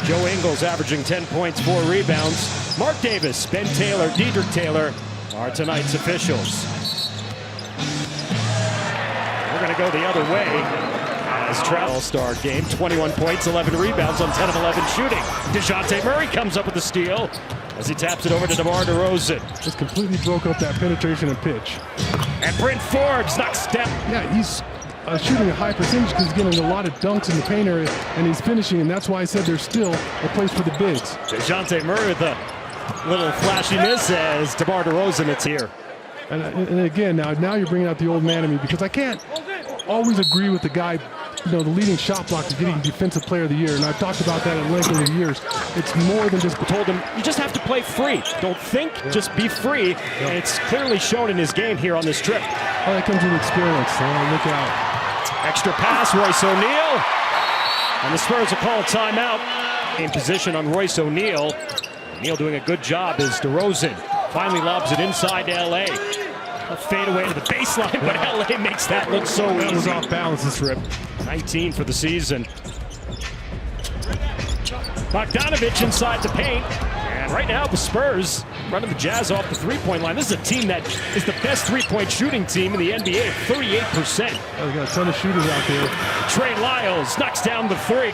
Joe Ingles averaging 10 points, 4 rebounds. Mark Davis, Ben Taylor, Dedrick Taylor are tonight's officials. We're going to go the other way. As All-Star game, 21 points, 11 rebounds on 10 of 11 shooting. DeJounte Murray comes up with the steal as he taps it over to DeMar DeRozan. Just completely broke up that penetration and pitch. And Bryn Forbes knocks down. Yeah, he's shooting a high percentage because he's getting a lot of dunks in the paint area, and he's finishing, and that's why I said there's still a place for the bigs. DeJounte Murray with a little flashiness as DeMar DeRozan, it's here. And again, now you're bringing out the old man in me because I can't always agree with the guy. You know, the leading shot blocker getting Defensive Player of the Year, and I've talked about that at length over the years. It's more than just told him, you just have to play free. Don't think, just be free. And it's clearly shown in his game here on this trip. Well, that comes with experience. Look out. Extra pass, Royce O'Neal. And the Spurs will call a timeout. In position on Royce O'Neal. O'Neal doing a good job as DeRozan finally lobs it inside to LA. A fadeaway to the baseline, but LA makes that look so easy. That was off balance this trip. 19 for the season. Bogdanovich inside the paint. And right now the Spurs running the Jazz off the three-point line. This is a team that is the best three-point shooting team in the NBA, 38%. Oh, we got a ton of shooters out there. Trey Lyles knocks down the three.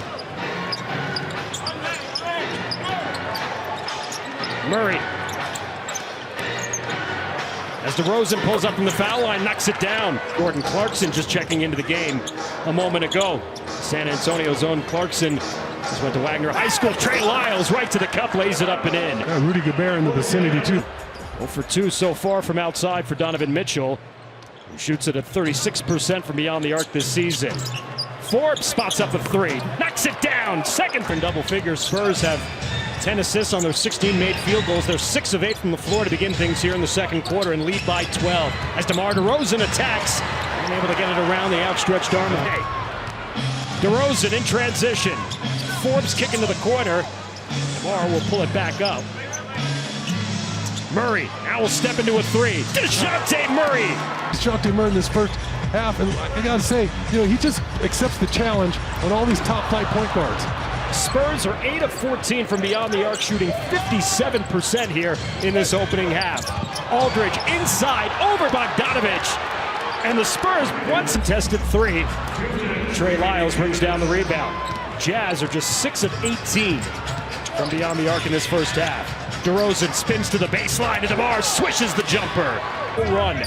Murray. As DeRozan pulls up from the foul line, knocks it down. Gordon Clarkson just checking into the game a moment ago. San Antonio's own Clarkson just went to Wagner High School. Trey Lyles right to the cup, lays it up and in. Yeah, Rudy Gobert in the vicinity too. 0 for 2 so far from outside for Donovan Mitchell, who shoots it at 36% from beyond the arc this season. Forbes spots up a three, knocks it down. Second from double figures. Spurs have 10 assists on their 16 made field goals. They're 6 of 8 from the floor to begin things here in the second quarter and lead by 12. As DeMar DeRozan attacks and able to get it around the outstretched arm of DeRozan in transition. Forbes kicking to the corner. DeMar will pull it back up. Murray now will step into a three. DeJounte Murray. DeJounte Murray in this first half, and I gotta say, you know, he just accepts the challenge on all these top-flight point guards. Spurs are 8 of 14 from beyond the arc, shooting 57% here in this opening half. Aldridge inside over Bogdanovich. And the Spurs once contested three. Trey Lyles brings down the rebound. Jazz are just 6 of 18 from beyond the arc in this first half. DeRozan spins to the baseline, and DeMar swishes the jumper. Run.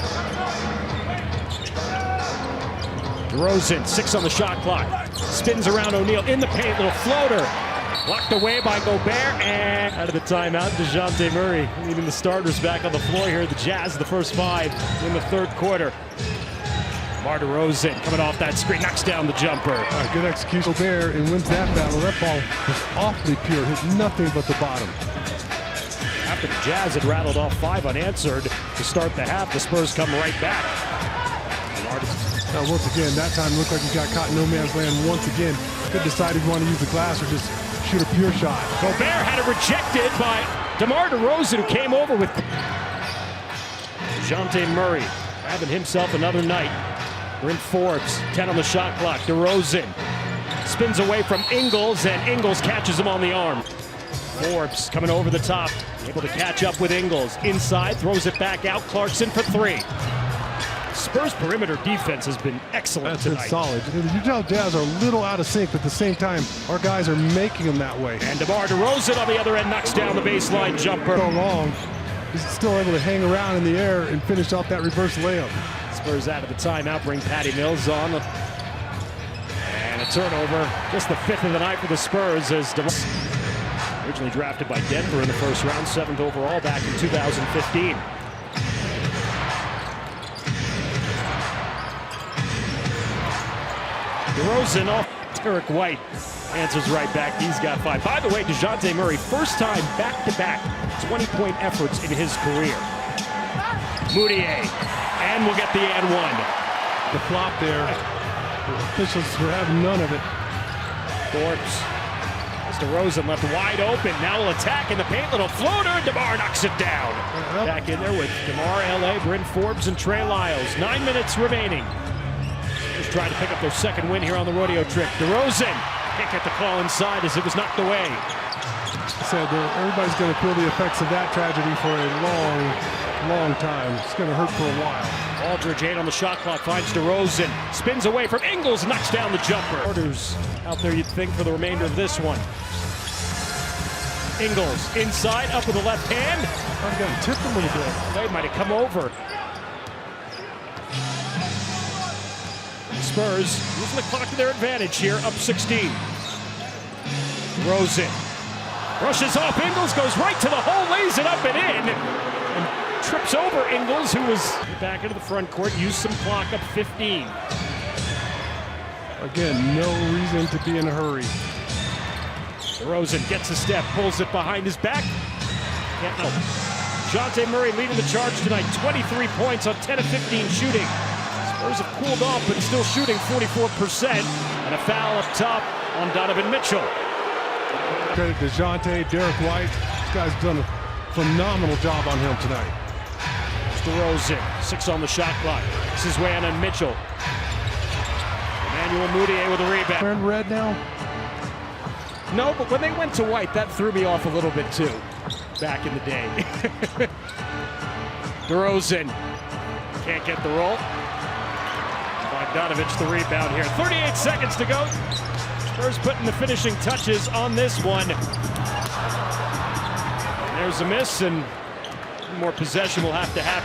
DeRozan, 6 on the shot clock. Spins around O'Neal in the paint, little floater. Blocked away by Gobert, and out of the timeout, DeJounte Murray leaving the starters back on the floor here. The Jazz, the first 5 in the third quarter. DeMar DeRozan coming off that screen, knocks down the jumper. Good execution there and wins that battle. That ball was awfully pure, hit nothing but the bottom. After the Jazz had rattled off 5 unanswered to start the half, the Spurs come right back. Once again, that time looked like he got caught in no man's land once again. Could decide if he wanted to use the glass or just shoot a pure shot. Gobert had it rejected by DeMar DeRozan, who came over with DeJounte Murray having himself another night. Bryn Forbes, 10 on the shot clock. DeRozan spins away from Ingles, and Ingles catches him on the arm. Forbes coming over the top, able to catch up with Ingles. Inside, throws it back out. Clarkson for 3. Spurs perimeter defense has been excellent tonight. Been solid. The Utah Jazz are a little out of sync, but at the same time, our guys are making them that way. And DeMar DeRozan on the other end knocks down the baseline jumper. So long, he's still able to hang around in the air and finish off that reverse layup. Spurs out of the timeout, bring Patty Mills on. And a turnover, just the 5th of the night for the Spurs as originally drafted by Denver in the first round, 7th overall back in 2015. DeRozan off. Derek White answers right back. He's got 5. By the way, DeJounte Murray, first time back-to-back 20-point efforts in his career. Moutier, and we'll get the and one. The flop there. The officials were having none of it. Forbes. As DeRozan left wide open. Now will attack in the paint. Little floater. DeMar knocks it down. Back in there with DeMar, LA, Bryn Forbes, and Trey Lyles. 9 minutes remaining. Just trying to pick up their second win here on the rodeo trip. DeRozan can't get the call inside as it was knocked away. said that everybody's going to feel the effects of that tragedy for a long time. It's going to hurt for a while. Aldridge 8 on the shot clock, finds DeRozan, spins away from Ingles, knocks down the jumper. Orders out there, you'd think, for the remainder of this one. Ingles inside, up with the left hand. I've got tipped a little bit. They might have come over. Spurs using the clock to their advantage here, up 16. DeRozan brushes off Ingles, goes right to the hole, lays it up and in, and trips over Ingles, who was back into the front court, used some clock, up 15. Again, no reason to be in a hurry. DeRozan gets a step, pulls it behind his back. Can't help. Dejounte Murray leading the charge tonight, 23 points on 10 of 15 shooting. Spurs have cooled off, but still shooting 44%. And a foul up top on Donovan Mitchell. Credit DeJounte, Derek White. This guy's done a phenomenal job on him tonight. DeRozan, 6 on the shot clock. This is way on Mitchell. Emmanuel Mudiay with a rebound. Wearing red now? No, but when they went to white, that threw me off a little bit too, back in the day. DeRozan can't get the roll. Bogdanovich the rebound here. 38 seconds to go. Spurs putting the finishing touches on this one. There's a miss, and more possession will have to happen.